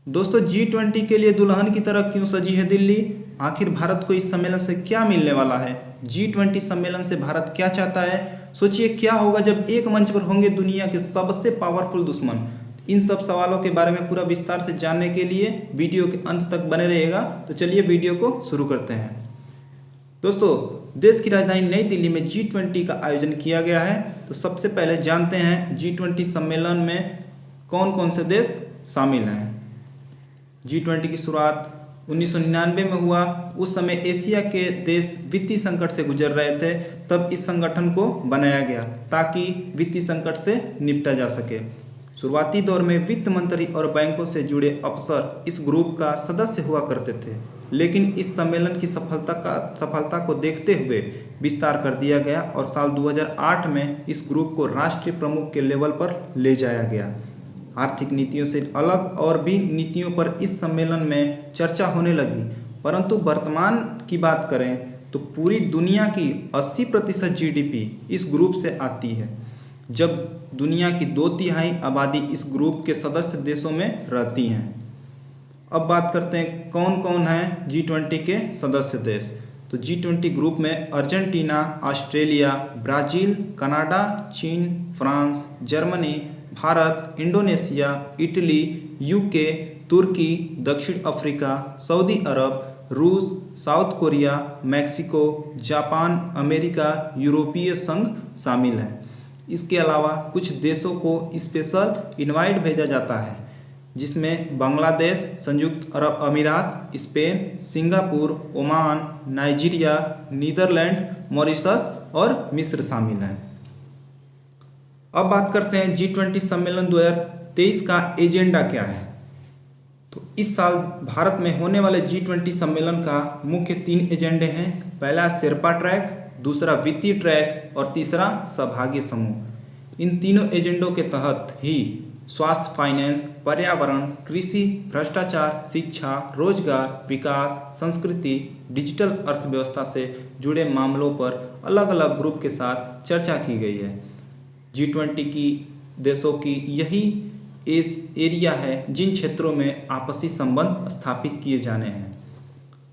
दोस्तों G20 के लिए दुल्हन की तरह क्यों सजी है दिल्ली? आखिर भारत को इस सम्मेलन से क्या मिलने वाला है? G20 सम्मेलन से भारत क्या चाहता है? सोचिए क्या होगा जब एक मंच पर होंगे दुनिया के सबसे पावरफुल दुश्मन। इन सब सवालों के बारे में पूरा विस्तार से जानने के लिए वीडियो के अंत तक बने रहिएगा। तो चलिए वीडियो को शुरू करते हैं। दोस्तों, देश की राजधानी नई दिल्ली में G20 का आयोजन किया गया है। तो सबसे पहले जानते हैं G20 सम्मेलन में कौन कौन से देश शामिल हैं। G20 की शुरुआत 1999 में हुआ। उस समय एशिया के देश वित्तीय संकट से गुजर रहे थे। तब इस संगठन को बनाया गया ताकि वित्तीय संकट से निपटा जा सके। शुरुआती दौर में वित्त मंत्री और बैंकों से जुड़े अफसर इस ग्रुप का सदस्य हुआ करते थे, लेकिन इस सम्मेलन की सफलता को देखते हुए विस्तार कर दिया गया और साल 2008 में इस ग्रुप को राष्ट्रीय प्रमुख के लेवल पर ले जाया गया। आर्थिक नीतियों से अलग और भी नीतियों पर इस सम्मेलन में चर्चा होने लगी, परंतु वर्तमान की बात करें तो पूरी दुनिया की 80% GDP इस ग्रुप से आती है, जब दुनिया की 2/3 आबादी इस ग्रुप के सदस्य देशों में रहती हैं। अब बात करते हैं कौन कौन हैं G20 के सदस्य देश। तो G20 ग्रुप में अर्जेंटीना, ऑस्ट्रेलिया, ब्राज़ील, कनाडा, चीन, France, Germany, Bharat, Indonesia, Italy, UK, तुर्की, दक्षिण अफ्रीका, सऊदी अरब, रूस, South Korea, Mexico, Japan, America, यूरोपीय संघ शामिल हैं। इसके अलावा कुछ देशों को स्पेशल इनवाइट भेजा जाता है, जिसमें बांग्लादेश, संयुक्त अरब अमीरात, Spain, Singapore, Oman, Nigeria, Netherlands, Mauritius और मिस्र शामिल हैं। अब बात करते हैं G20 सम्मेलन 2023 का एजेंडा क्या है। तो इस साल भारत में होने वाले G20 सम्मेलन का मुख्य 3 एजेंडे हैं। पहला शेरपा ट्रैक, दूसरा वित्तीय ट्रैक और तीसरा सहभागी समूह। इन तीनों एजेंडों के तहत ही स्वास्थ्य, फाइनेंस, पर्यावरण, कृषि, भ्रष्टाचार, शिक्षा, रोजगार, विकास, संस्कृति, डिजिटल अर्थव्यवस्था से जुड़े मामलों पर अलग अलग ग्रुप के साथ चर्चा की गई है। G20 की देशों की यही एरिया है जिन क्षेत्रों में आपसी संबंध स्थापित किए जाने हैं।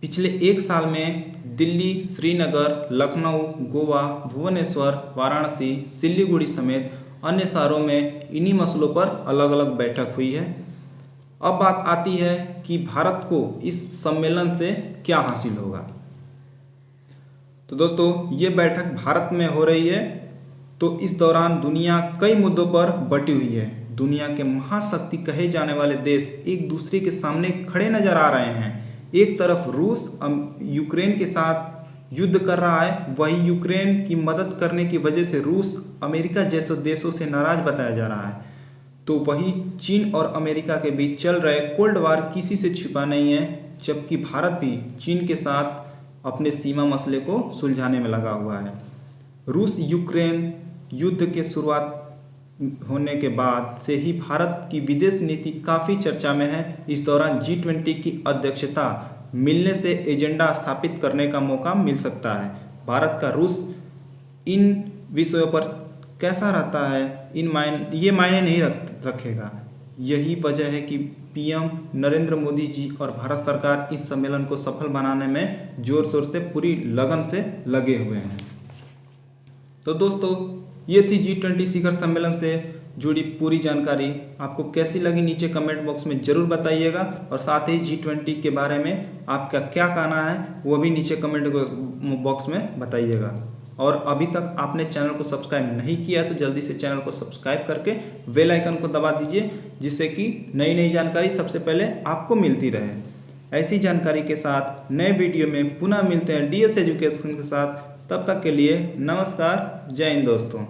पिछले एक साल में दिल्ली, श्रीनगर, लखनऊ, गोवा, भुवनेश्वर, वाराणसी, सिलीगुड़ी समेत अन्य शहरों में इन्हीं मसलों पर अलग अलग बैठक हुई है। अब बात आती है कि भारत को इस सम्मेलन से क्या हासिल होगा। तो दोस्तों, ये बैठक भारत में हो रही है, तो इस दौरान दुनिया कई मुद्दों पर बटी हुई है। दुनिया के महाशक्ति कहे जाने वाले देश एक दूसरे के सामने खड़े नजर आ रहे हैं। एक तरफ रूस यूक्रेन के साथ युद्ध कर रहा है, वहीं यूक्रेन की मदद करने की वजह से रूस अमेरिका जैसे देशों से नाराज बताया जा रहा है। तो वहीं चीन और अमेरिका के बीच चल रहे कोल्ड वार किसी से छिपा नहीं है, जबकि भारत भी चीन के साथ अपने सीमा मसले को सुलझाने में लगा हुआ है। रूस यूक्रेन युद्ध के शुरुआत होने के बाद से ही भारत की विदेश नीति काफ़ी चर्चा में है। इस दौरान G20 की अध्यक्षता मिलने से एजेंडा स्थापित करने का मौका मिल सकता है। भारत का रूस इन विषयों पर कैसा रहता है, ये मायने नहीं रखेगा। यही वजह है कि PM नरेंद्र मोदी जी और भारत सरकार इस सम्मेलन को सफल बनाने में जोर शोर से पूरी लगन से लगे हुए हैं। तो दोस्तों, ये थी G20 शिखर सम्मेलन से जुड़ी पूरी जानकारी। आपको कैसी लगी नीचे कमेंट बॉक्स में ज़रूर बताइएगा, और साथ ही G20 के बारे में आपका क्या कहना है वो भी नीचे कमेंट बॉक्स में बताइएगा। और अभी तक आपने चैनल को सब्सक्राइब नहीं किया तो जल्दी से चैनल को सब्सक्राइब करके बेल आइकन को दबा दीजिए, जिससे कि नई नई जानकारी सबसे पहले आपको मिलती रहे। ऐसी जानकारी के साथ नए वीडियो में पुनः मिलते हैं DS एजुकेशन के साथ। तब तक के लिए नमस्कार, जय हिंद दोस्तों।